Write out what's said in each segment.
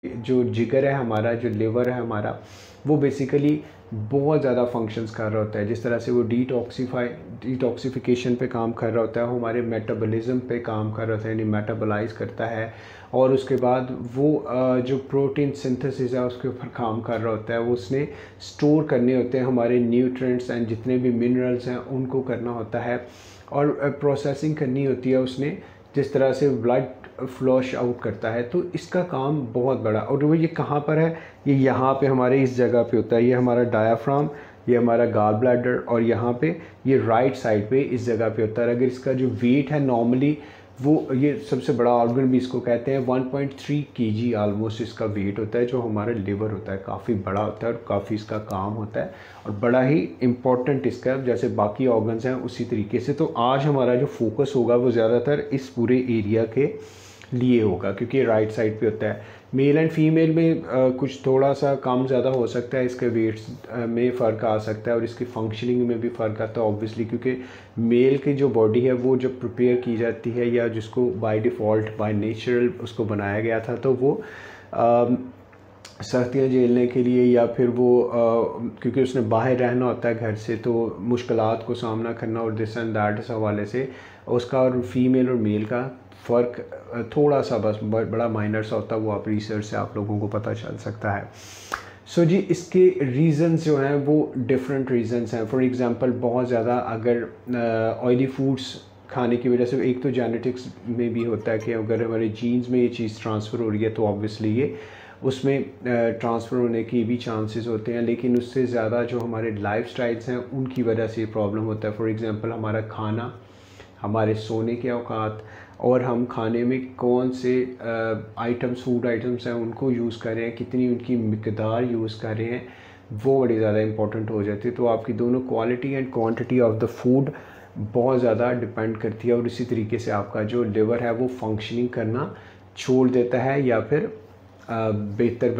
जो जिगर है हमारा, जो लिवर है हमारा, वो बेसिकली बहुत ज़्यादा फंक्शंस कर रहा होता है। जिस तरह से वो डिटॉक्सिफिकेशन पे काम कर रहा होता है, वो हमारे मेटाबॉलिज्म पे काम कर रहा होता है, यानी मेटाबोलाइज करता है। और उसके बाद वो जो प्रोटीन सिंथेसिस है उसके ऊपर काम कर रहा होता है। वो उसने स्टोर करने होते हैं हमारे न्यूट्रिएंट्स एंड जितने भी मिनरल्स हैं उनको करना होता है, और प्रोसेसिंग करनी होती है उसने, जिस तरह से ब्लड फ्लश आउट करता है। तो इसका काम बहुत बड़ा, और वो ये कहाँ पर है, ये यहाँ पे हमारे इस जगह पे होता है। ये हमारा डायाफ्राम, ये हमारा गाल ब्लैडर, और यहाँ पे ये राइट साइड पे इस जगह पे होता है। अगर इसका जो वेट है नॉर्मली, वो ये सबसे बड़ा ऑर्गन भी इसको कहते हैं, 1.3 kg आलमोस्ट इसका वेट होता है। जो हमारा लिवर होता है काफ़ी बड़ा होता है और काफ़ी इसका काम होता है, और बड़ा ही इम्पोर्टेंट इसका, जैसे बाकी ऑर्गन्स हैं उसी तरीके से। तो आज हमारा जो फोकस होगा वो ज़्यादातर इस पूरे एरिया के लिए होगा, क्योंकि राइट साइड पे होता है। मेल एंड फीमेल में कुछ थोड़ा सा कम ज़्यादा हो सकता है, इसके वेट्स में फ़र्क आ सकता है, और इसकी फंक्शनिंग में भी फ़र्क आता है ऑब्वियसली, क्योंकि मेल की जो बॉडी है वो जब प्रिपेयर की जाती है, या जिसको बाय डिफ़ॉल्ट बाय नेचुरल उसको बनाया गया था, तो वो सर्दियाँ झेलने के लिए, या फिर वो क्योंकि उसने बाहर रहना होता है घर से, तो मुश्किलात को सामना करना और दिस एंड दैट इस हवाले से उसका और फीमेल और मेल का फ़र्क थोड़ा सा बस बड़ा माइनर सा होता है। वो आप रिसर्च से आप लोगों को पता चल सकता है। सो जी, इसके रीज़न्स जो हैं वो डिफरेंट रीज़न्स हैं। फॉर एग्ज़ाम्पल, बहुत ज़्यादा अगर ऑयली फूड्स खाने की वजह से, एक तो जेनेटिक्स में भी होता है कि अगर हमारे जीन्स में ये चीज़ ट्रांसफ़र हो रही है तो ऑब्वियसली ये उसमें ट्रांसफ़र होने की भी चांसेस होते हैं। लेकिन उससे ज़्यादा जो हमारे लाइफस्टाइल्स हैं उनकी वजह से ये प्रॉब्लम होता है। फॉर एग्ज़ाम्पल, हमारा खाना, हमारे सोने के औकात, और हम खाने में कौन से आइटम्स, फूड आइटम्स हैं उनको यूज़ कर रहे हैं, कितनी उनकी मिकदार यूज़ कर रहे हैं, वो बड़ी ज़्यादा इंपॉर्टेंट हो जाती है। तो आपकी दोनों quality and quantity of the food बहुत ज़्यादा डिपेंड करती है, और इसी तरीके से आपका जो लिवर है वो फंक्शनिंग करना छोड़ देता है, या फिर बेहतर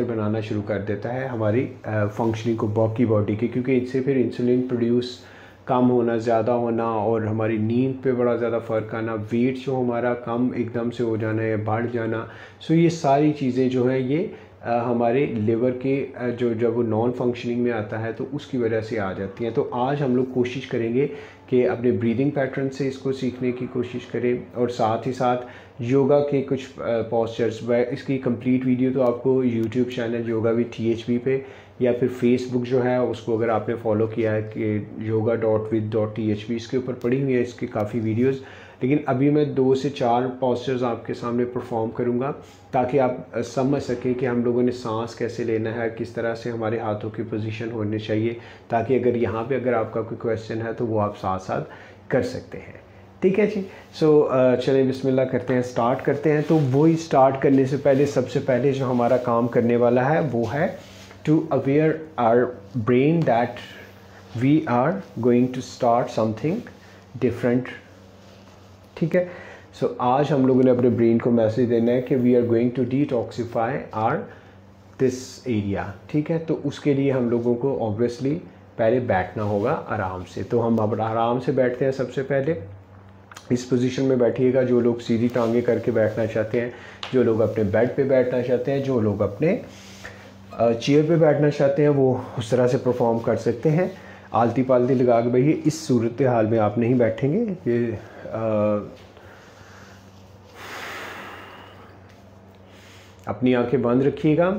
बनाना शुरू कर देता है हमारी फंक्शनिंग को बाकी बॉडी की, क्योंकि इससे फिर इंसुलिन प्रोड्यूस कम होना, ज़्यादा होना, और हमारी नींद पे बड़ा ज़्यादा फ़र्क आना, वेट जो हमारा कम एकदम से हो जाना या बढ़ जाना। सो ये सारी चीज़ें जो हैं ये हमारे लिवर के जो जब वो नॉन फंक्शनिंग में आता है तो उसकी वजह से आ जाती हैं। तो आज हम लोग कोशिश करेंगे कि अपने ब्रीदिंग पैटर्न से इसको सीखने की कोशिश करें, और साथ ही साथ योगा के कुछ पोस्चर्स। इसकी कंप्लीट वीडियो तो आपको YouTube channel yoga with THB पे, या फिर फेसबुक जो है उसको अगर आपने फॉलो किया है कि yoga.with.thb, इसके ऊपर पड़ी हुई है इसकी काफ़ी वीडियोस। लेकिन अभी मैं 2 से 4 पोस्चर्स आपके सामने परफॉर्म करूंगा, ताकि आप समझ सकें कि हम लोगों ने सांस कैसे लेना है, किस तरह से हमारे हाथों की पोजीशन होनी चाहिए, ताकि अगर यहाँ पे अगर आपका कोई क्वेश्चन है तो वो आप साथ साथ कर सकते हैं। ठीक है जी। सो चलिए बिस्मिल्लाह करते हैं, स्टार्ट करते हैं। तो वही स्टार्ट करने से पहले सबसे पहले जो हमारा काम करने वाला है वो है to aware our brain that we are going to start something different। ठीक है। सो आज हम लोगों ने अपने ब्रेन को मैसेज देना है कि we are going to detoxify our this area. ठीक है। तो उसके लिए हम लोगों को ऑब्वियसली पहले बैठना होगा आराम से। तो हम अब आराम से बैठते हैं। सबसे पहले इस पोजीशन में बैठिएगा, जो लोग सीधी टांगे करके बैठना चाहते हैं, जो लोग अपने बेड पे बैठना चाहते हैं, जो लोग अपने चेयर पे बैठना चाहते हैं, वो उस तरह से परफॉर्म कर सकते हैं। आलती पालती लगा के भाई, इस सूरत हाल में आप नहीं बैठेंगे। ये अपनी आंखें बंद रखिएगा।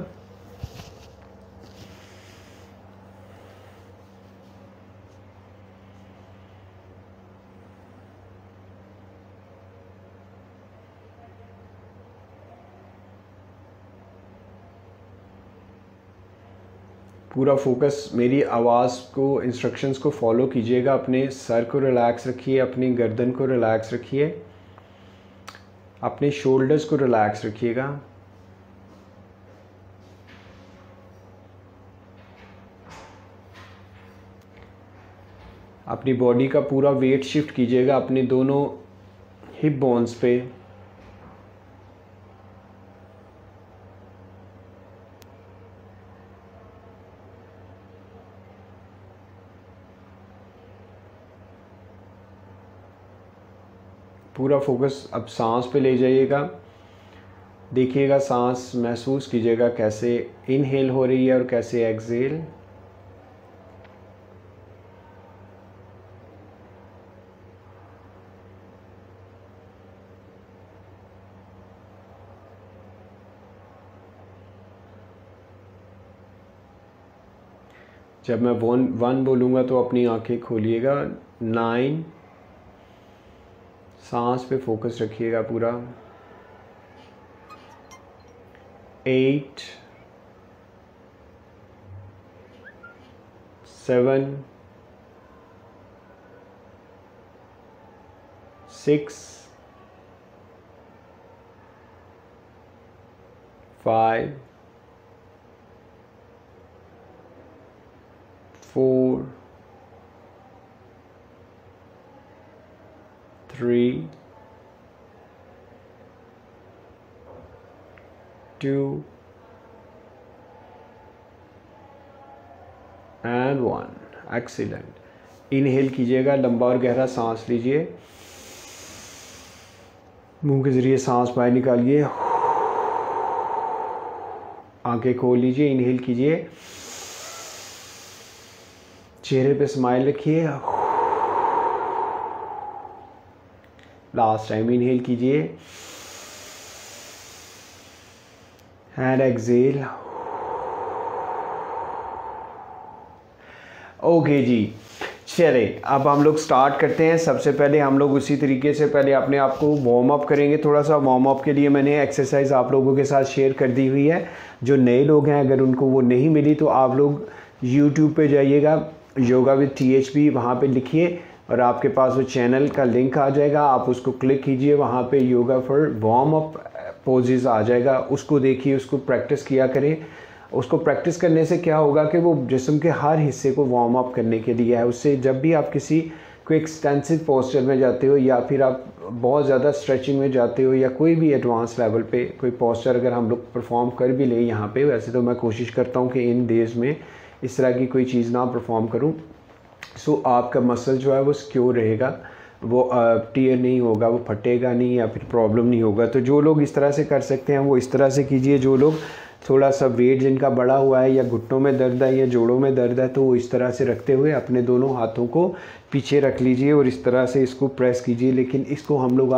पूरा फोकस मेरी आवाज़ को, इंस्ट्रक्शंस को फॉलो कीजिएगा। अपने सर को रिलैक्स रखिए, अपनी गर्दन को रिलैक्स रखिए, अपने शोल्डर्स को रिलैक्स रखिएगा। अपनी बॉडी का पूरा वेट शिफ्ट कीजिएगा अपने दोनों हिप बोन्स पे। पूरा फोकस अब सांस पे ले जाइएगा। देखिएगा, सांस महसूस कीजिएगा कैसे इनहेल हो रही है और कैसे एक्सहेल। जब मैं वन बोलूँगा तो अपनी आंखें खोलिएगा। 9, सांस पे फोकस रखिएगा पूरा। 8, 7, 6, 5, 4, 3, 2 and 1। एक्सीलेंट। इनहेल कीजिएगा, लंबा और गहरा सांस लीजिए, मुंह के ज़रिए सांस बाहर निकालिए, आंखें खोल लीजिए। इनहेल कीजिए, चेहरे पे स्माइल रखिए। लास्ट टाइम इनहेल कीजिए एंड एक्सहेल। ओके जी, चले अब हम लोग स्टार्ट करते हैं। सबसे पहले हम लोग उसी तरीके से पहले अपने आप को वार्म अप करेंगे। थोड़ा सा वार्म अप के लिए मैंने एक्सरसाइज आप लोगों के साथ शेयर कर दी हुई है। जो नए लोग हैं अगर उनको वो नहीं मिली तो आप लोग यूट्यूब पे जाइएगा, योगा विद THP, वहाँ पे लिखिए और आपके पास वो चैनल का लिंक आ जाएगा। आप उसको क्लिक कीजिए, वहाँ पे yoga for warm up poses आ जाएगा, उसको देखिए, उसको प्रैक्टिस किया करें। उसको प्रैक्टिस करने से क्या होगा कि वो जिस्म के हर हिस्से को वार्म अप करने के लिए है। उससे जब भी आप किसी कोई एक्सटेंसिव पोस्चर में जाते हो या फिर आप बहुत ज़्यादा स्ट्रेचिंग में जाते हो या कोई भी एडवांस लेवल पे कोई पोस्चर अगर हम लोग परफॉर्म कर भी लें यहाँ पे, वैसे तो मैं कोशिश करता हूँ कि इन डेज़ में इस तरह की कोई चीज़ ना परफॉर्म करूँ। सो आपका मसल जो है वो सिक्योर रहेगा, वो टीयर नहीं होगा, वो फटेगा नहीं या फिर प्रॉब्लम नहीं होगा। तो जो लोग इस तरह से कर सकते हैं वो इस तरह से कीजिए। जो लोग थोड़ा सा वेट जिनका बढ़ा हुआ है या घुटनों में दर्द है या जोड़ों में दर्द है तो वो इस तरह से रखते हुए अपने दोनों हाथों को पीछे रख लीजिए और इस तरह से इसको प्रेस कीजिए। लेकिन इसको हम लोग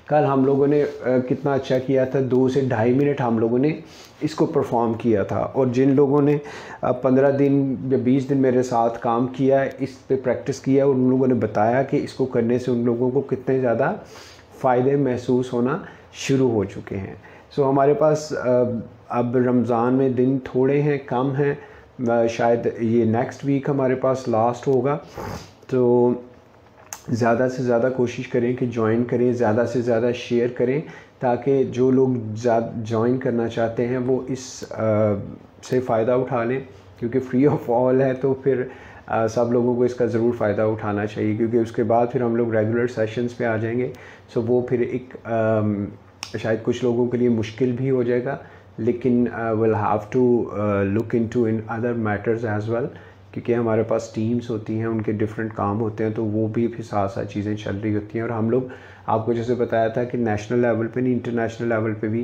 कल हम लोगों ने कितना अच्छा किया था, 2 से ढाई मिनट हम लोगों ने इसको परफॉर्म किया था। और जिन लोगों ने 15 दिन या 20 दिन मेरे साथ काम किया है, इस पे प्रैक्टिस किया, उन लोगों ने बताया कि इसको करने से उन लोगों को कितने ज़्यादा फ़ायदे महसूस होना शुरू हो चुके हैं। सो हमारे पास अब रमज़ान में दिन थोड़े हैं, कम हैं, शायद ये नेक्स्ट वीक हमारे पास लास्ट होगा। तो ज़्यादा से ज़्यादा कोशिश करें कि ज्वाइन करें, ज़्यादा से ज़्यादा शेयर करें ताकि जो लोग ज्वाइन करना चाहते हैं वो इस से फ़ायदा उठा लें, क्योंकि फ्री ऑफ ऑल है तो फिर सब लोगों को इसका ज़रूर फ़ायदा उठाना चाहिए, क्योंकि उसके बाद फिर हम लोग रेगुलर सेशंस पे आ जाएंगे। सो वो फिर एक शायद कुछ लोगों के लिए मुश्किल भी हो जाएगा, लेकिन will have to look into in other matters as well, क्योंकि हमारे पास टीम्स होती हैं, उनके डिफरेंट काम होते हैं, तो वो भी फिर साथ साथ चीज़ें चल रही होती हैं। और हम लोग आपको जैसे बताया था कि नेशनल लेवल पे नहीं, इंटरनेशनल लेवल पे भी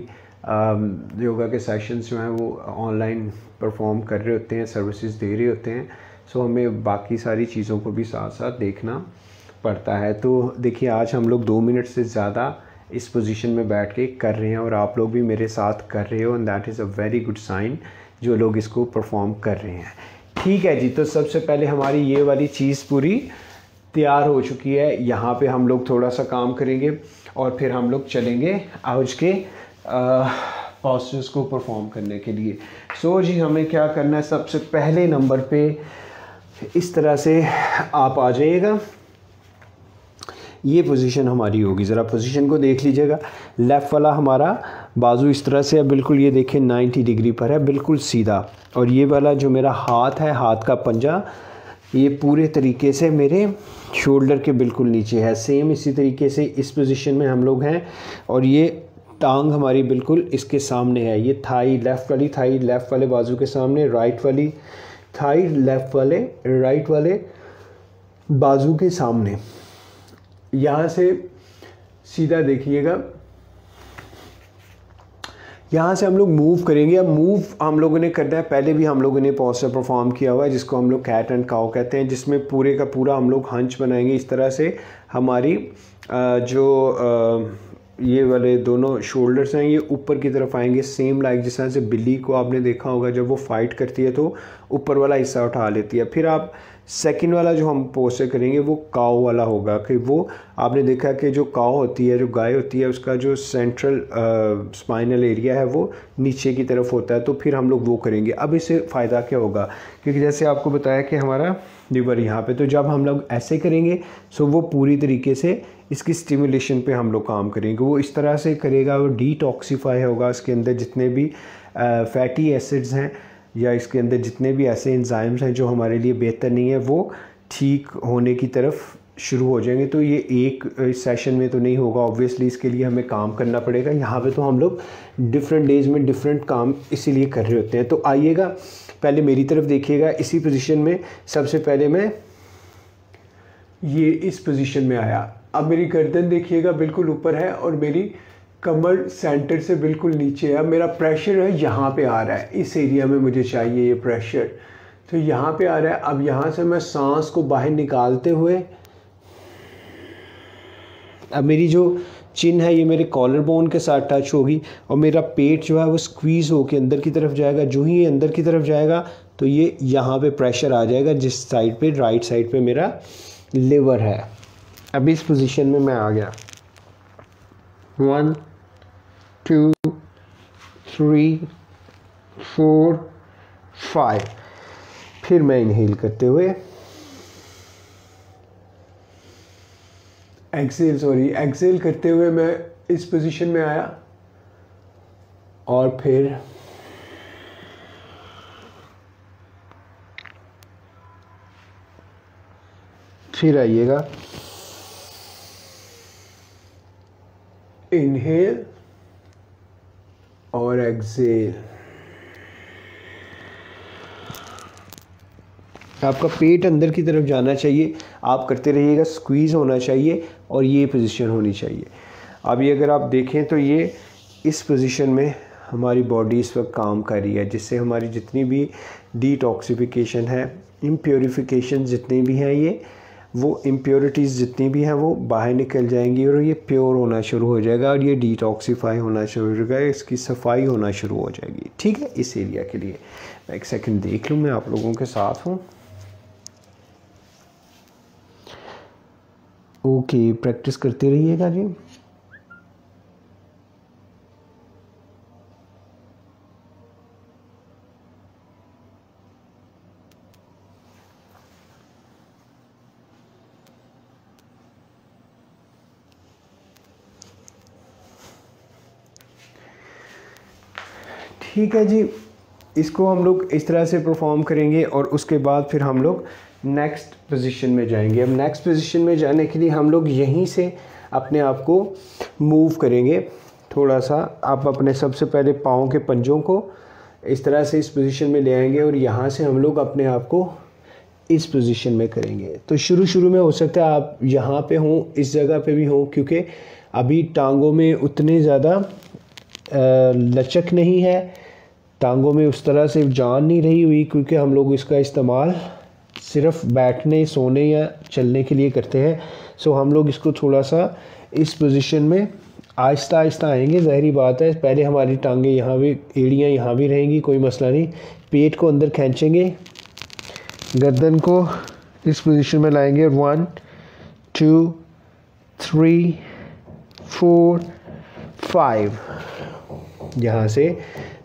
योगा के सेशंस जो हैं वो ऑनलाइन परफॉर्म कर रहे होते हैं, सर्विसेज दे रहे होते हैं। सो हमें बाकी सारी चीज़ों को भी साथ साथ देखना पड़ता है। तो देखिए आज हम लोग 2 मिनट से ज़्यादा इस पोजीशन में बैठ के कर रहे हैं और आप लोग भी मेरे साथ कर रहे हो, and that is a very good sign जो लोग इसको परफॉर्म कर रहे हैं। ठीक है जी, तो सबसे पहले हमारी ये वाली चीज़ पूरी तैयार हो चुकी है। यहाँ पे हम लोग थोड़ा सा काम करेंगे और फिर हम लोग चलेंगे आज के पोस्चर्स को परफॉर्म करने के लिए। सो जी हमें क्या करना है, सबसे पहले नंबर पे इस तरह से आप आ जाइएगा, ये पोजीशन हमारी होगी। ज़रा पोजीशन को देख लीजिएगा। लेफ़्ट वाला हमारा बाजू इस तरह से है, बिल्कुल ये देखें 90 डिग्री पर है, बिल्कुल सीधा। और ये वाला जो मेरा हाथ है, हाथ का पंजा, ये पूरे तरीके से मेरे शोल्डर के बिल्कुल नीचे है। सेम इसी तरीके से इस पोजीशन में हम लोग हैं और ये टांग हमारी बिल्कुल इसके सामने है। ये थाई, लेफ़्ट वाली थाई लेफ़्ट वाले बाजू के सामने, राइट वाली थाई लेफ़्ट वाले राइट वाले बाजू के सामने। यहाँ से सीधा देखिएगा, यहाँ से हम लोग मूव करेंगे। अब मूव हम लोगों ने करना है, पहले भी हम लोगों ने पोस्चर परफॉर्म किया हुआ है जिसको हम लोग कैट एंड काउ कहते हैं, जिसमें पूरे का पूरा हम लोग हंच बनाएंगे। इस तरह से हमारी ये वाले दोनों शोल्डर्स हैं ये ऊपर की तरफ आएंगे, सेम लाइक जिस तरह से बिल्ली को आपने देखा होगा जब वो फाइट करती है तो ऊपर वाला हिस्सा उठा लेती है। फिर आप सेकंड वाला जो हम पोस्चर करेंगे वो काऊ वाला होगा, कि वो आपने देखा कि जो काऊ होती है, जो गाय होती है, उसका जो सेंट्रल स्पाइनल एरिया है वो नीचे की तरफ होता है, तो फिर हम लोग वो करेंगे। अब इससे फ़ायदा क्या होगा, क्योंकि जैसे आपको बताया कि हमारा लिवर यहाँ पे, तो जब हम लोग ऐसे करेंगे सो वो पूरी तरीके से इसकी स्टिमुलेशन पे हम लोग काम करेंगे। वो इस तरह से करेगा, वो डिटॉक्सीफाई होगा, इसके अंदर जितने भी फैटी एसिड्स हैं या इसके अंदर जितने भी ऐसे एंजाइम्स हैं जो हमारे लिए बेहतर नहीं है वो ठीक होने की तरफ शुरू हो जाएंगे। तो ये एक सेशन में तो नहीं होगा, ऑब्वियसली इसके लिए हमें काम करना पड़ेगा। यहाँ पे तो हम लोग डिफरेंट डेज में डिफरेंट काम इसीलिए कर रहे होते हैं। तो आइएगा पहले मेरी तरफ देखिएगा, इसी पोजीशन में सबसे पहले मैं ये इस पोजीशन में आया। अब मेरी गर्दन देखिएगा बिल्कुल ऊपर है और मेरी कमर सेंटर से बिल्कुल नीचे है। अब मेरा प्रेशर है यहाँ पे आ रहा है, इस एरिया में मुझे चाहिए ये प्रेशर, तो यहाँ पे आ रहा है। अब यहाँ से मैं सांस को बाहर निकालते हुए, अब मेरी जो चिन है ये मेरे कॉलर बोन के साथ टच होगी और मेरा पेट जो है वो स्क्वीज़ होके अंदर की तरफ जाएगा। जो ही ये अंदर की तरफ जाएगा तो ये यहाँ पे प्रेशर आ जाएगा जिस साइड पे, राइट साइड पे मेरा लिवर है। अब इस पोजीशन में मैं आ गया, 1 2 3 4 5। फिर मैं इनहेल करते हुए एक्सेल करते हुए मैं इस पोजीशन में आया और फिर आइएगा, इनहेल और एक्सेल। आपका पेट अंदर की तरफ जाना चाहिए, आप करते रहिएगा, स्क्वीज़ होना चाहिए और ये पोजीशन होनी चाहिए। अभी अगर आप देखें तो ये इस पोजीशन में हमारी बॉडी इस वक्त काम कर रही है, जिससे हमारी जितनी भी डिटॉक्सिफिकेशन है, इम्प्योरिफिकेशन जितनी भी हैं, ये वो इम्प्योरिटीज़ जितनी भी हैं वो बाहर निकल जाएंगी और ये प्योर होना शुरू हो जाएगा और ये डिटॉक्सीफाई होना शुरू हो जाएगा, इसकी सफाई होना शुरू हो जाएगी। ठीक है, इस एरिया के लिए मैं एक सेकंड देख लूँ, मैं आप लोगों के साथ हूँ। ओके, प्रैक्टिस करते रहिएगा जी। ठीक है जी, इसको हम लोग इस तरह से परफॉर्म करेंगे और उसके बाद फिर हम लोग नेक्स्ट पोजीशन में जाएंगे। अब नेक्स्ट पोजीशन में जाने के लिए हम लोग यहीं से अपने आप को मूव करेंगे थोड़ा सा। आप अपने सबसे पहले पाँव के पंजों को इस तरह से इस पोजीशन में ले आएंगे और यहाँ से हम लोग अपने आप को इस पोजीशन में करेंगे। तो शुरू में हो सकता है आप यहाँ पे हों, इस जगह पे भी हों, क्योंकि अभी टांगों में उतने ज़्यादा लचक नहीं है, टांगों में उस तरह से जान नहीं रही हुई, क्योंकि हम लोग इसका इस्तेमाल सिर्फ बैठने, सोने या चलने के लिए करते हैं। सो हम लोग इसको थोड़ा सा इस पोजीशन में आहिस्ता आहिस्ता आएंगे। ज़ाहिरी बात है, पहले हमारी टांगें यहाँ भी, एड़ियाँ यहाँ भी रहेंगी, कोई मसला नहीं। पेट को अंदर खींचेंगे, गर्दन को इस पोजीशन में लाएंगे, 1 2 3 4 5। यहाँ से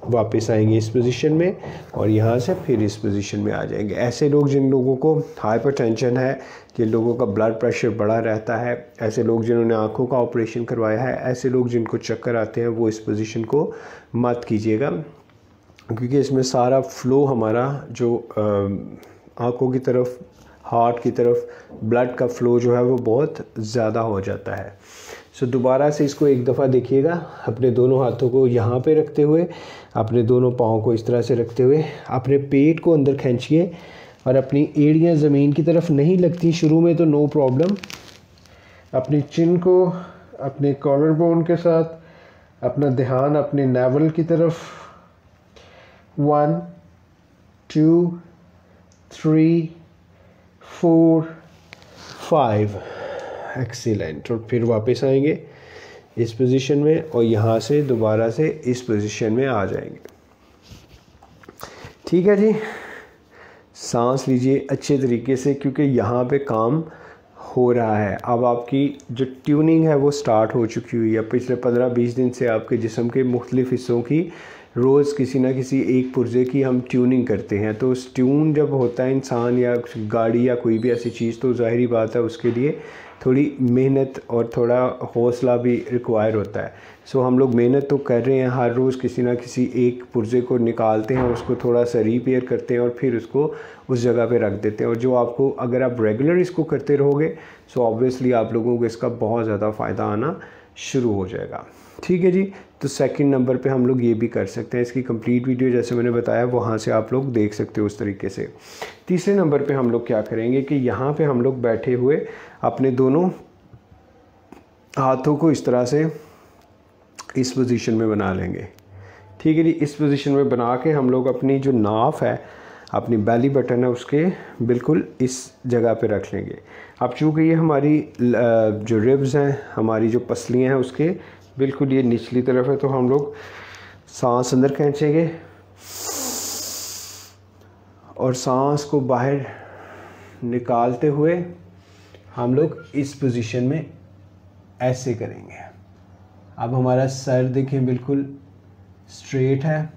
वापस आएंगे इस पोजीशन में और यहाँ से फिर इस पोजीशन में आ जाएंगे। ऐसे लोग जिन लोगों को हाइपरटेंशन है, जिन लोगों का ब्लड प्रेशर बढ़ा रहता है, ऐसे लोग जिन्होंने आँखों का ऑपरेशन करवाया है, ऐसे लोग जिनको चक्कर आते हैं, वो इस पोजीशन को मत कीजिएगा, क्योंकि इसमें सारा फ्लो हमारा जो आँखों की तरफ, हार्ट की तरफ ब्लड का फ़्लो जो है वो बहुत ज़्यादा हो जाता है। सो दोबारा से इसको एक दफ़ा देखिएगा, अपने दोनों हाथों को यहाँ पे रखते हुए, अपने दोनों पाँव को इस तरह से रखते हुए अपने पेट को अंदर खींचिए और अपनी एड़ियाँ ज़मीन की तरफ नहीं लगती शुरू में, तो नो प्रॉब्लम। अपनी चिन को अपने कॉलर बोन के साथ, अपना ध्यान अपने नेवल की तरफ। 1 2 3 4 5। एक्सीलेंट। और फिर वापस आएंगे इस पोजीशन में और यहाँ से दोबारा से इस पोजीशन में आ जाएंगे। ठीक है जी, सांस लीजिए अच्छे तरीके से क्योंकि यहाँ पे काम हो रहा है। अब आपकी जो ट्यूनिंग है वो स्टार्ट हो चुकी हुई है। पिछले 15-20 दिन से आपके जिस्म के मुख्तलिफ़ हिस्सों की रोज़ किसी ना किसी एक पुर्जे की हम ट्यूनिंग करते हैं। तो उस ट्यून जब होता है इंसान या गाड़ी या कोई भी ऐसी चीज़, तो ज़ाहिरी बात है उसके लिए थोड़ी मेहनत और थोड़ा हौसला भी रिक्वायर होता है। सो हम लोग मेहनत तो कर रहे हैं, हर रोज़ किसी ना किसी एक पुर्जे को निकालते हैं, उसको थोड़ा सा रिपेयर करते हैं और फिर उसको उस जगह पे रख देते हैं। और जो आपको, अगर आप रेगुलर इसको करते रहोगे सो ऑब्वियसली आप लोगों को इसका बहुत ज़्यादा फ़ायदा आना शुरू हो जाएगा। ठीक है जी, तो सेकंड नंबर पे हम लोग ये भी कर सकते हैं। इसकी कंप्लीट वीडियो जैसे मैंने बताया वहाँ से आप लोग देख सकते हो उस तरीके से। तीसरे नंबर पे हम लोग क्या करेंगे कि यहाँ पे हम लोग बैठे हुए अपने दोनों हाथों को इस तरह से इस पोजीशन में बना लेंगे। ठीक है जी, इस पोजीशन में बना के हम लोग अपनी जो नाफ है, अपनी बेली बटन है, उसके बिल्कुल इस जगह पे रख लेंगे। अब चूँकि ये हमारी जो रिब्स हैं, हमारी जो पसलियाँ हैं, उसके बिल्कुल ये निचली तरफ है, तो हम लोग सांस अंदर खींचेंगे और सांस को बाहर निकालते हुए हम लोग इस पोजीशन में ऐसे करेंगे। अब हमारा सर देखें बिल्कुल स्ट्रेट है,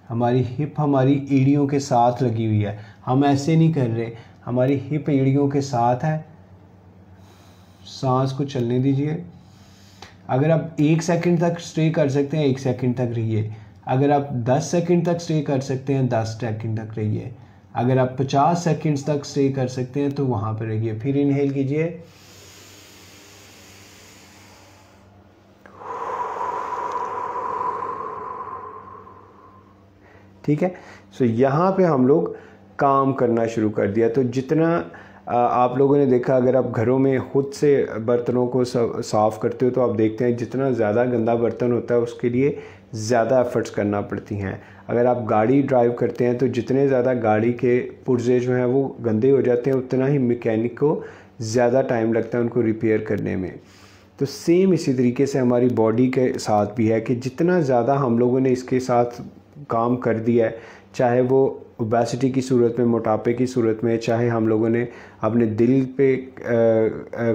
हमारी हिप हमारी एड़ियों के साथ लगी हुई है। हम ऐसे नहीं कर रहे, हमारी हिप एड़ियों के साथ है। सांस को चलने दीजिए। अगर आप 1 सेकंड तक स्टे कर सकते हैं 1 सेकंड तक रहिए। अगर आप 10 सेकंड तक स्टे कर सकते हैं 10 सेकंड तक रहिए। अगर आप 50 सेकंड तक स्टे कर सकते हैं तो वहाँ पर रहिए। फिर इनहेल कीजिए, ठीक है। सो यहाँ पे हम लोग काम करना शुरू कर दिया। तो जितना आप लोगों ने देखा, अगर आप घरों में खुद से बर्तनों को साफ़ करते हो तो आप देखते हैं जितना ज़्यादा गंदा बर्तन होता है उसके लिए ज़्यादा एफ़र्ट्स करना पड़ती हैं। अगर आप गाड़ी ड्राइव करते हैं तो जितने ज़्यादा गाड़ी के पुर्जे जो हैं वो गंदे हो जाते हैं, उतना ही मैकेनिक को ज़्यादा टाइम लगता है उनको रिपेयर करने में। तो सेम इसी तरीके से हमारी बॉडी के साथ भी है कि जितना ज़्यादा हम लोगों ने इसके साथ काम कर दिया है, चाहे वो ओबेसिटी की सूरत में, मोटापे की सूरत में, चाहे हम लोगों ने अपने दिल पे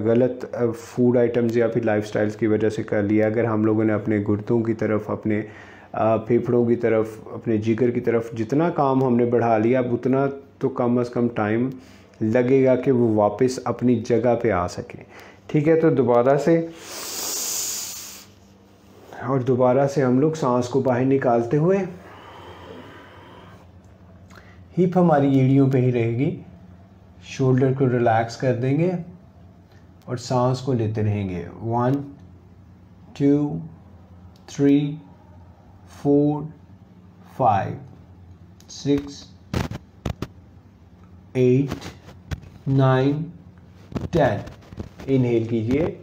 गलत फूड आइटम्स या फिर लाइफस्टाइल्स की वजह से कर लिया, अगर हम लोगों ने अपने गुर्दों की तरफ, अपने फेफड़ों की तरफ, अपने जिगर की तरफ जितना काम हमने बढ़ा लिया, अब उतना तो कम से कम टाइम लगेगा कि वो वापस अपनी जगह पे आ सकें। ठीक है, तो दोबारा से हम लोग सांस को बाहर निकालते हुए, हिप हमारी एड़ियों पे ही रहेगी, शोल्डर को रिलैक्स कर देंगे और सांस को लेते रहेंगे। 1 2 3 4 5 6 8 9 10। इनहेल कीजिए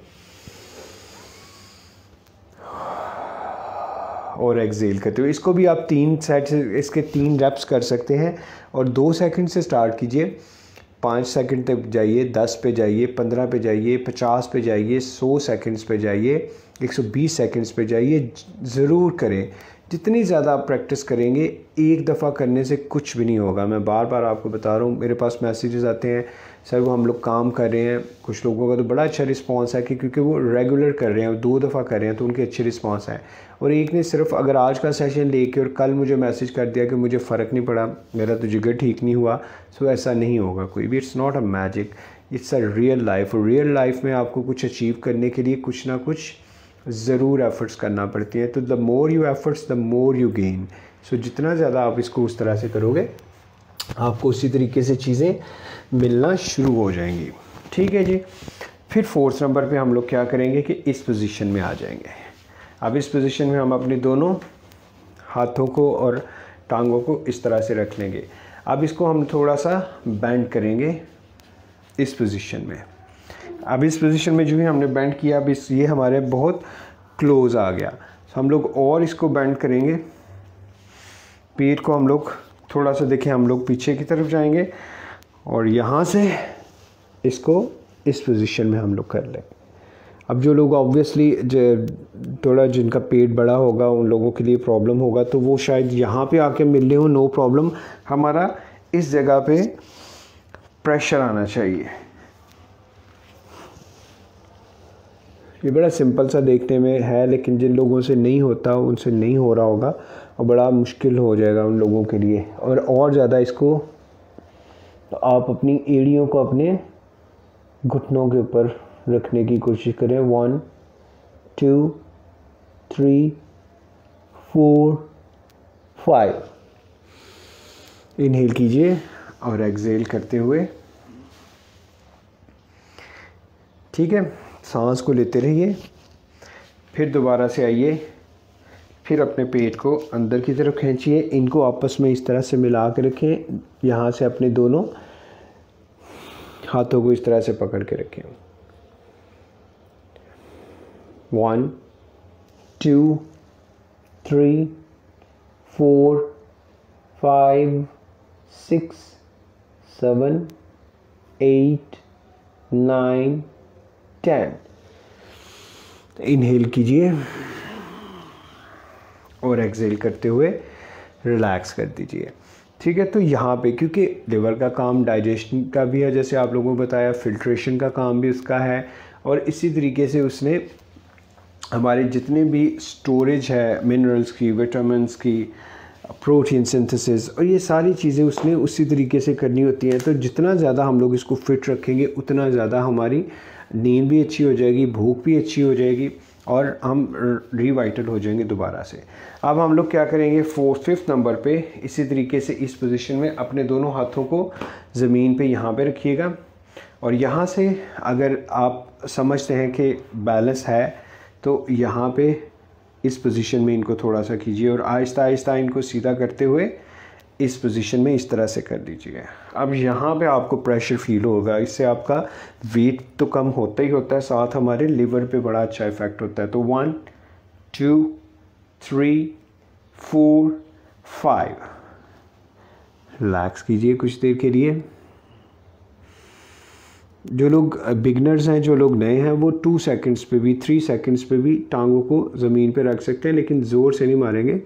और एक्सेल करते हुए। इसको भी आप 3 सेट से, इसके 3 रेप्स कर सकते हैं और 2 सेकंड से स्टार्ट कीजिए। 5 सेकंड तक जाइए, 10 पे जाइए, 15 पे जाइए, 50 पे जाइए, 100 सेकंड्स पे जाइए, 120 सेकंड्स पे जाइए। ज़रूर करें। जितनी ज़्यादा आप प्रैक्टिस करेंगे, एक दफ़ा करने से कुछ भी नहीं होगा। मैं बार बार आपको बता रहा हूँ, मेरे पास मैसेजेस आते हैं, सर वो हम लोग काम कर रहे हैं। कुछ लोगों का तो बड़ा अच्छा रिस्पांस है कि क्योंकि वो रेगुलर कर रहे हैं, 2 दफ़ा कर रहे हैं तो उनके अच्छे रिस्पांस हैं। और एक ने सिर्फ अगर आज का सेशन लेके और कल मुझे मैसेज कर दिया कि मुझे फ़र्क नहीं पड़ा, मेरा तो जिगर ठीक नहीं हुआ, सो ऐसा नहीं होगा कोई भी। It's not a magic, it's a real life. और रियल लाइफ में आपको कुछ अचीव करने के लिए कुछ ना कुछ ज़रूर एफ़र्ट्स करना पड़ती हैं। तो the more you efforts the more you gain. So जितना ज़्यादा आप इसको उस तरह से करोगे, आपको उसी तरीके से चीज़ें मिलना शुरू हो जाएंगी। ठीक है जी। फिर 4th नंबर पे हम लोग क्या करेंगे कि इस पोजीशन में आ जाएंगे। अब इस पोजीशन में हम अपने दोनों हाथों को और टांगों को इस तरह से रख लेंगे। अब इसको हम थोड़ा सा बेंड करेंगे इस पोजीशन में। अब इस पोजीशन में जो ही हमने बेंड किया, अब ये हमारे बहुत क्लोज़ आ गया। हम लोग और इसको बेंड करेंगे, पेट को हम लोग थोड़ा सा देखें, हम लोग पीछे की तरफ जाएंगे और यहाँ से इसको इस पोजीशन में हम लोग कर लें। अब जो लोग ऑब्वियसली थोड़ा जिनका पेट बड़ा होगा उन लोगों के लिए प्रॉब्लम होगा, तो वो शायद यहाँ पे आके मिल रहे हो, नो प्रॉब्लम। हमारा इस जगह पे प्रेशर आना चाहिए। ये बड़ा सिंपल सा देखने में है, लेकिन जिन लोगों से नहीं होता उनसे नहीं हो रहा होगा और बड़ा मुश्किल हो जाएगा उन लोगों के लिए। और ज़्यादा इसको तो आप अपनी एड़ियों को अपने घुटनों के ऊपर रखने की कोशिश करें। 1 2 3 4 5। इनहेल कीजिए और एक्सहेल करते हुए, ठीक है, सांस को लेते रहिए। फिर दोबारा से आइए, फिर अपने पेट को अंदर की तरफ खींचिए, इनको आपस में इस तरह से मिला के रखें। यहाँ से अपने दोनों हाथों को इस तरह से पकड़ के रखें। 1 2 3 4 5 6 7 8 9 10। इनहेल कीजिए और एक्सहेल करते हुए रिलैक्स कर दीजिए, ठीक है। तो यहाँ पे क्योंकि लिवर का काम डाइजेशन का भी है, जैसे आप लोगों को बताया, फिल्ट्रेशन का काम भी उसका है, और इसी तरीके से उसने हमारे जितने भी स्टोरेज है मिनरल्स की, विटामिन्स की, प्रोटीन सिंथेसिस, और ये सारी चीज़ें उसने उसी तरीके से करनी होती हैं। तो जितना ज़्यादा हम लोग इसको फिट रखेंगे उतना ज़्यादा हमारी नींद भी अच्छी हो जाएगी, भूख भी अच्छी हो जाएगी और हम रिवाइटल हो जाएंगे दोबारा से। अब हम लोग क्या करेंगे, 5th नंबर पे इसी तरीके से इस पोजीशन में अपने दोनों हाथों को ज़मीन पे यहाँ पे रखिएगा, और यहाँ से अगर आप समझते हैं कि बैलेंस है तो यहाँ पे इस पोजीशन में इनको थोड़ा सा कीजिए और आहिस्ता आहिस्ता इनको सीधा करते हुए इस पोजीशन में इस तरह से कर दीजिए। अब यहाँ पे आपको प्रेशर फील होगा, इससे आपका वेट तो कम होता ही होता है, साथ हमारे लिवर पे बड़ा अच्छा इफ़ेक्ट होता है। तो 1 2 3 4 5। रिलैक्स कीजिए कुछ देर के लिए। जो लोग बिगनर्स हैं, जो लोग नए हैं, वो 2 सेकंड्स पे भी 3 सेकंड्स पे भी टांगों को ज़मीन पे रख सकते हैं, लेकिन ज़ोर से नहीं मारेंगे,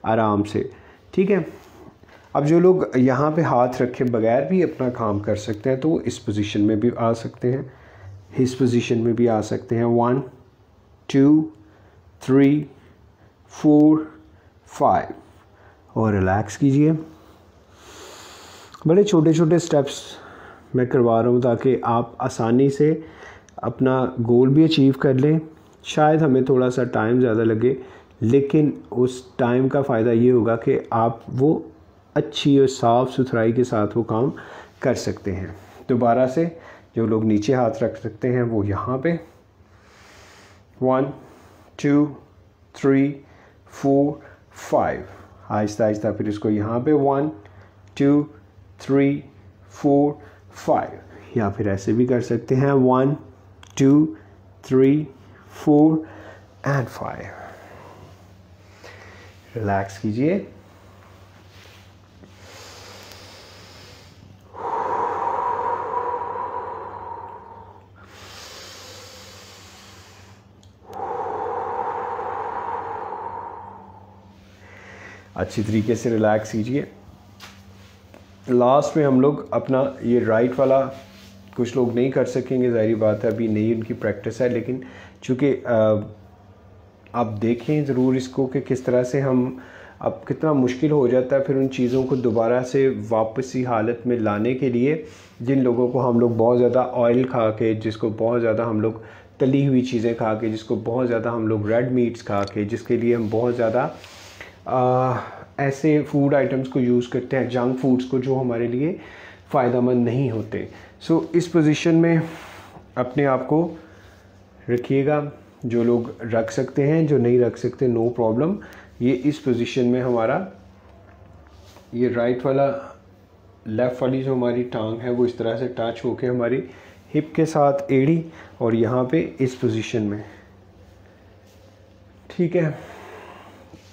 आराम से, ठीक है। अब जो लोग यहाँ पे हाथ रखे बगैर भी अपना काम कर सकते हैं तो वो इस पोजीशन में भी आ सकते हैं, इस पोजीशन में भी आ सकते हैं। 1 2 3 4 5 और रिलैक्स कीजिए। बड़े छोटे छोटे स्टेप्स मैं करवा रहा हूँ ताकि आप आसानी से अपना गोल भी अचीव कर लें। शायद हमें थोड़ा सा टाइम ज़्यादा लगे, लेकिन उस टाइम का फ़ायदा ये होगा कि आप वो अच्छी और साफ़ सुथराई के साथ वो काम कर सकते हैं। दोबारा से जो लोग नीचे हाथ रख सकते हैं वो यहाँ पे 1 2 3 4 5। आहिस्ता आहिस्ता फिर इसको यहाँ पे 1 2 3 4 5, या फिर ऐसे भी कर सकते हैं 1 2 3 4 एंड 5। रिलैक्स कीजिए। अच्छी तरीके से रिलैक्स कीजिए। लास्ट में हम लोग अपना ये राइट वाला, कुछ लोग नहीं कर सकेंगे, ज़ाहिर बात है, अभी नई उनकी प्रैक्टिस है, लेकिन चूँकि आप देखें ज़रूर इसको कि किस तरह से हम, अब कितना मुश्किल हो जाता है फिर उन चीज़ों को दोबारा से वापसी हालत में लाने के लिए। जिन लोगों को हम लोग बहुत ज़्यादा ऑयल खा के, जिसको बहुत ज़्यादा हम लोग तली हुई चीज़ें खा के, जिसको बहुत ज़्यादा हम लोग रेड मीट्स खा के, जिसके लिए हम बहुत ज़्यादा ऐसे फूड आइटम्स को यूज़ करते हैं, जंक फूड्स को, जो हमारे लिए फ़ायदेमंद नहीं होते। सो इस पोजीशन में अपने आप को रखिएगा। जो लोग रख सकते हैं, जो नहीं रख सकते, नो प्रॉब्लम। ये इस पोजीशन में हमारा ये राइट वाला, लेफ़्ट वाली जो हमारी टांग है वो इस तरह से टच होके हमारी हिप के साथ एड़ी, और यहाँ पे इस पोजीशन में, ठीक है।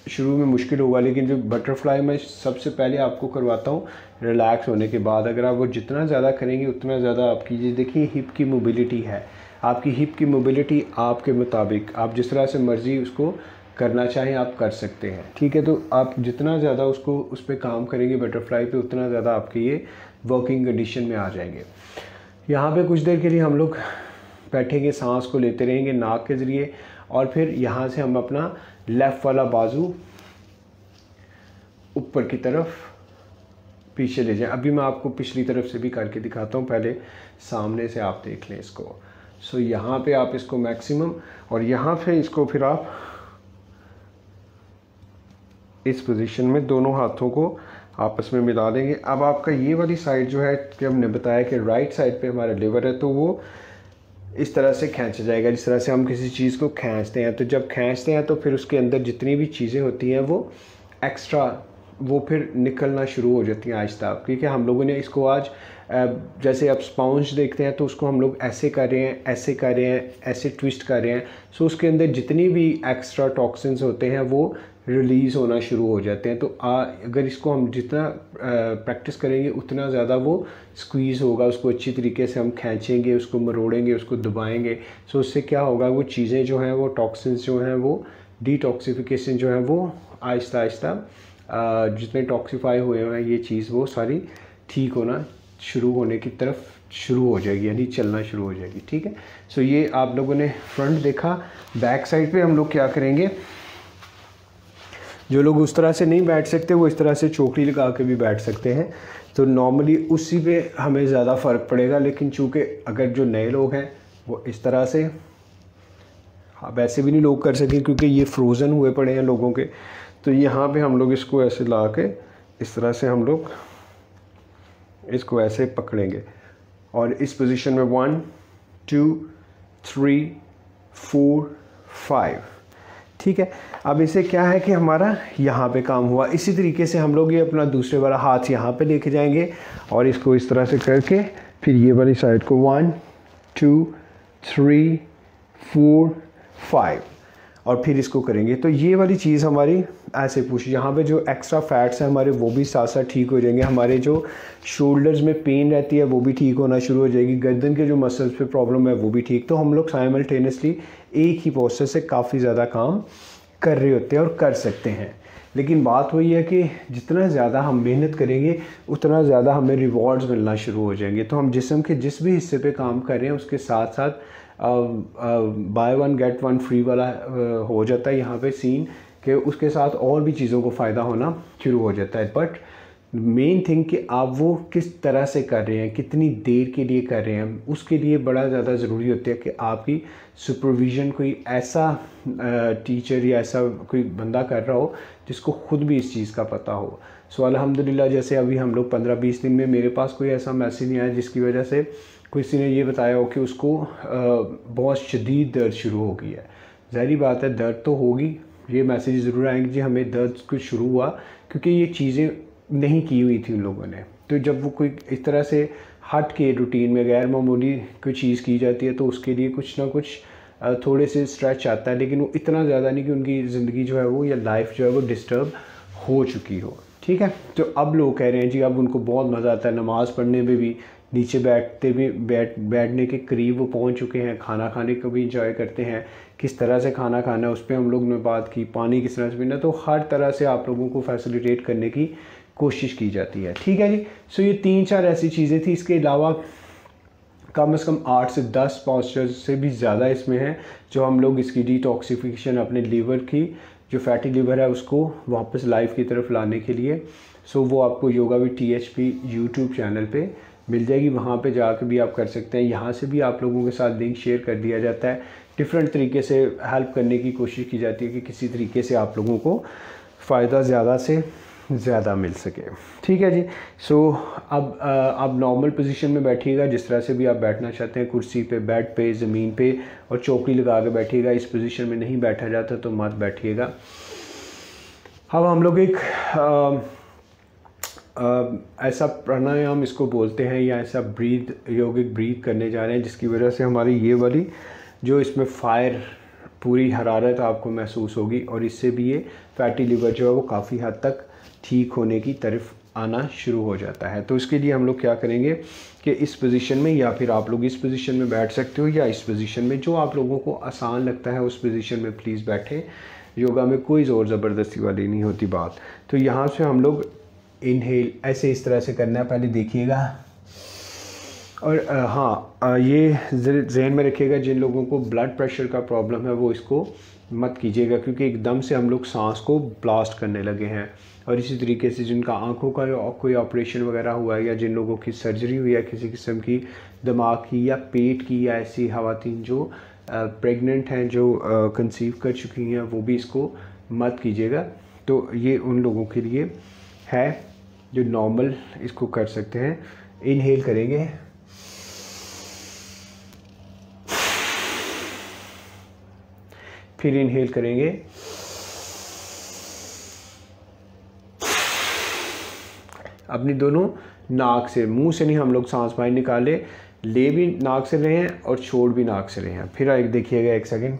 शुरू में मुश्किल होगा, लेकिन जो बटरफ्लाई मैं सबसे पहले आपको करवाता हूँ रिलैक्स होने के बाद। अगर आप वो जितना ज़्यादा करेंगे उतना ज़्यादा आपकी, ये देखिए हिप की मोबिलिटी है, आपकी हिप की मोबिलिटी आपके मुताबिक, आप जिस तरह से मर्ज़ी उसको करना चाहें आप कर सकते हैं, ठीक है। तो आप जितना ज़्यादा उसको उस पर काम करेंगे बटरफ्लाई पे, उतना ज़्यादा आपके ये वर्किंग कंडीशन में आ जाएंगे। यहाँ पे कुछ देर के लिए हम लोग बैठेंगे, सांस को लेते रहेंगे नाक के ज़रिए, और फिर यहाँ से हम अपना लेफ़्ट वाला बाजू ऊपर की तरफ पीछे ले जाएं। अभी मैं आपको पिछली तरफ से भी करके दिखाता हूँ, पहले सामने से आप देख लें इसको। सो यहाँ पे आप इसको मैक्सिमम, और यहाँ पे इसको फिर आप इस पोजीशन में दोनों हाथों को आपस में मिला देंगे। अब आपका ये वाली साइड जो है कि हमने बताया कि राइट साइड पे हमारा लिवर है, तो वो इस तरह से खींचा जाएगा जिस तरह से हम किसी चीज़ को खींचते हैं। तो जब खींचते हैं तो फिर उसके अंदर जितनी भी चीज़ें होती हैं वो एक्स्ट्रा वो फिर निकलना शुरू हो जाती हैं आहिस्ता। क्योंकि हम लोगों ने इसको आज जैसे आप स्पॉन्ज देखते हैं तो उसको हम लोग ऐसे कर रहे हैं, ऐसे कर रहे हैं, ऐसे ट्विस्ट कर रहे हैं। सो उसके अंदर जितनी भी एक्स्ट्रा टॉक्सिन्स होते हैं वो रिलीज़ होना शुरू हो जाते हैं। तो अगर इसको हम जितना प्रैक्टिस करेंगे उतना ज़्यादा वो स्क्वीज़ होगा, उसको अच्छी तरीके से हम खींचेंगे, उसको मरोड़ेंगे, उसको दबाएंगे। सो उससे क्या होगा, वो चीज़ें जो हैं वो टॉक्सिन्स जो हैं वो डिटॉक्सिफिकेशन जो है वो आहिस्ता आहिस्ता जितने टॉक्सीफाई हुए हैं ये चीज़ वो सारी ठीक होना शुरू होने की तरफ शुरू हो जाएगी, यानी चलना शुरू हो जाएगी, ठीक है। सो ये आप लोगों ने फ्रंट देखा। बैक साइड पे हम लोग क्या करेंगे, जो लोग उस तरह से नहीं बैठ सकते वो इस तरह से चौकड़ी लगा के भी बैठ सकते हैं। तो नॉर्मली उसी पे हमें ज़्यादा फ़र्क पड़ेगा, लेकिन चूँकि अगर जो नए लोग हैं वो इस तरह से, हाँ वैसे भी नहीं लोग कर सकें क्योंकि ये फ्रोज़न हुए पड़े हैं लोगों के। तो यहाँ पे हम लोग इसको ऐसे ला के इस तरह से हम लोग इसको ऐसे पकड़ेंगे, और इस पोजीशन में 1 2 3 4 5, ठीक है। अब इसे क्या है कि हमारा यहाँ पे काम हुआ। इसी तरीके से हम लोग ये अपना दूसरे वाला हाथ यहाँ पे लेके जाएंगे और इसको इस तरह से करके फिर ये वाली साइड को 1 2 3 4 5 और फिर इसको करेंगे। तो ये वाली चीज़ हमारी ऐसे पुश, यहाँ पे जो एक्स्ट्रा फैट्स हैं हमारे वो भी साथ साथ ठीक हो जाएंगे। हमारे जो शोल्डर्स में पेन रहती है वो भी ठीक होना शुरू हो जाएगी। गर्दन के जो मसल्स पे प्रॉब्लम है वो भी ठीक। तो हम लोग साइमल्टेनियसली एक ही पोस्चर से काफ़ी ज़्यादा काम कर रहे होते हैं और कर सकते हैं। लेकिन बात वही है कि जितना ज़्यादा हम मेहनत करेंगे उतना ज़्यादा हमें रिवॉर्ड्स मिलना शुरू हो जाएंगे। तो हम जिस्म के जिस भी हिस्से पे काम कर रहे हैं उसके साथ साथ बाय 1 गेट 1 फ्री वाला हो जाता है यहाँ पे सीन, कि उसके साथ और भी चीज़ों को फ़ायदा होना शुरू हो जाता है। बट मेन थिंग कि आप वो किस तरह से कर रहे हैं, कितनी देर के लिए कर रहे हैं, उसके लिए बड़ा ज़्यादा ज़रूरी होता है कि आपकी सुपरविज़न कोई ऐसा टीचर या ऐसा कोई बंदा कर रहा हो जिसको ख़ुद भी इस चीज़ का पता हो। सो अल्हम्दुलिल्लाह जैसे अभी हम लोग 15-20 दिन में मेरे पास कोई ऐसा मैसेज नहीं आया जिसकी वजह से किसी ने ये बताया हो कि उसको बहुत शदीद दर्द शुरू हो गई है। ज़ाहिर बात है दर्द तो होगी, ये मैसेज ज़रूर आएंगे जी हमें दर्द कुछ शुरू हुआ, क्योंकि ये चीज़ें नहीं की हुई थी उन लोगों ने। तो जब वो कोई इस तरह से हट के रूटीन में गैर मामूली कोई चीज़ की जाती है तो उसके लिए कुछ ना कुछ थोड़े से स्ट्रेच आता है, लेकिन वो इतना ज़्यादा नहीं कि उनकी ज़िंदगी जो है वो या लाइफ जो है वो डिस्टर्ब हो चुकी हो, ठीक है। तो अब लोग कह रहे हैं जी अब उनको बहुत मज़ा आता है नमाज़ पढ़ने में भी, नीचे बैठते भी बैठने के करीब वो पहुंच चुके हैं, खाना खाने को भी इंजॉय करते हैं, किस तरह से खाना खाना है उस पर हम लोग ने बात की, पानी किस तरह से पीना। तो हर तरह से आप लोगों को फैसिलिटेट करने की कोशिश की जाती है, ठीक है जी। सो ये 3-4 ऐसी चीज़ें थी। इसके अलावा कम से कम 8 से 10 पॉस्चर्स से भी ज़्यादा इसमें हैं जो हम लोग इसकी डिटॉक्सिफिकेशन अपने लीवर की जो फैटी लीवर है उसको वापस लाइफ की तरफ लाने के लिए। सो वो आपको yoga with THP YouTube channel पे मिल जाएगी, वहाँ पे जाकर भी आप कर सकते हैं। यहाँ से भी आप लोगों के साथ लिंक शेयर कर दिया जाता है, डिफरेंट तरीके से हेल्प करने की कोशिश की जाती है कि किसी तरीके से आप लोगों को फ़ायदा ज़्यादा से ज़्यादा मिल सके, ठीक है जी। सो अब नॉर्मल पोजीशन में बैठिएगा, जिस तरह से भी आप बैठना चाहते हैं, कुर्सी पे, बेड पे, ज़मीन पे, और चौकड़ी लगा के बैठिएगा। इस पोजीशन में नहीं बैठा जाता तो मत बैठिएगा। अब हम लोग एक ऐसा प्राणायाम इसको बोलते हैं या ऐसा यौगिक ब्रीथ करने जा रहे हैं जिसकी वजह से हमारी ये वाली जो इसमें फायर पूरी हरारत आपको महसूस होगी और इससे भी ये फैटी लिवर जो है वो काफ़ी हद तक ठीक होने की तरफ आना शुरू हो जाता है। तो इसके लिए हम लोग क्या करेंगे कि इस पोजीशन में, या फिर आप लोग इस पोजीशन में बैठ सकते हो या इस पोजीशन में, जो आप लोगों को आसान लगता है उस पोजीशन में प्लीज़ बैठें। योगा में कोई ज़ोर ज़बरदस्ती वाली नहीं होती बात। तो यहाँ से हम लोग इनहेल ऐसे इस तरह से करना है, पहले देखिएगा। और हाँ, ये ज़हन में रखिएगा जिन लोगों को ब्लड प्रेशर का प्रॉब्लम है वो इसको मत कीजिएगा, क्योंकि एकदम से हम लोग सांस को ब्लास्ट करने लगे हैं। और इसी तरीके से जिनका आंखों का कोई ऑपरेशन वगैरह हुआ है, या जिन लोगों की सर्जरी हुई है किसी किस्म की, दिमाग की या पेट की, या ऐसी ख़वातीन जो प्रेग्नेंट हैं, जो कंसीव कर चुकी हैं, वो भी इसको मत कीजिएगा। तो ये उन लोगों के लिए है जो नॉर्मल इसको कर सकते हैं। इनहेल करेंगे, फिर इनहेल करेंगे, अपनी दोनों नाक से, मुंह से नहीं हम लोग सांस बाहर निकाले, ले भी नाक से रहे हैं और छोड़ भी नाक से रहे हैं। फिर एक देखिएगा, एक सेकेंड,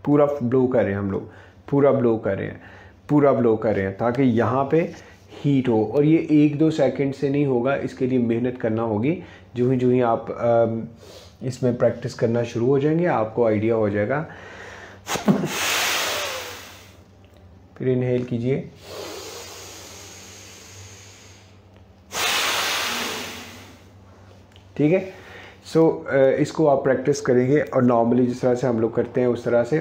पूरा ब्लो कर रहे हैं हम लोग, पूरा ब्लो कर रहे हैं, पूरा ब्लो कर रहे हैं, ताकि यहाँ पे हीट हो। और ये 1-2 सेकंड से नहीं होगा, इसके लिए मेहनत करना होगी। जो ही आप इसमें प्रैक्टिस करना शुरू हो जाएंगे आपको आइडिया हो जाएगा। फिर इनहेल कीजिए, ठीक है। इसको आप प्रैक्टिस करेंगे और नॉर्मली जिस तरह से हम लोग करते हैं उस तरह से।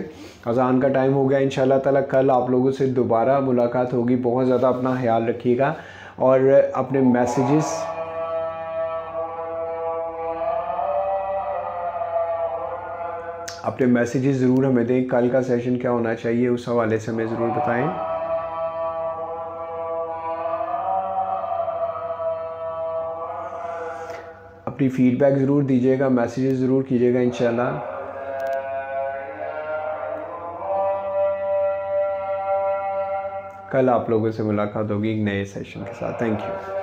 अज़ान का टाइम हो गया, इंशाल्लाह ताला कल आप लोगों से दोबारा मुलाकात होगी। बहुत ज़्यादा अपना ख्याल रखिएगा और अपने मैसेजेस ज़रूर हमें दें। कल का सेशन क्या होना चाहिए उस हवाले से हमें ज़रूर बताएं। अपनी फ़ीडबैक ज़रूर दीजिएगा, मैसेजेस ज़रूर कीजिएगा इंशाल्लाह। कल आप लोगों से मुलाकात होगी एक नए सेशन के साथ। Thank you.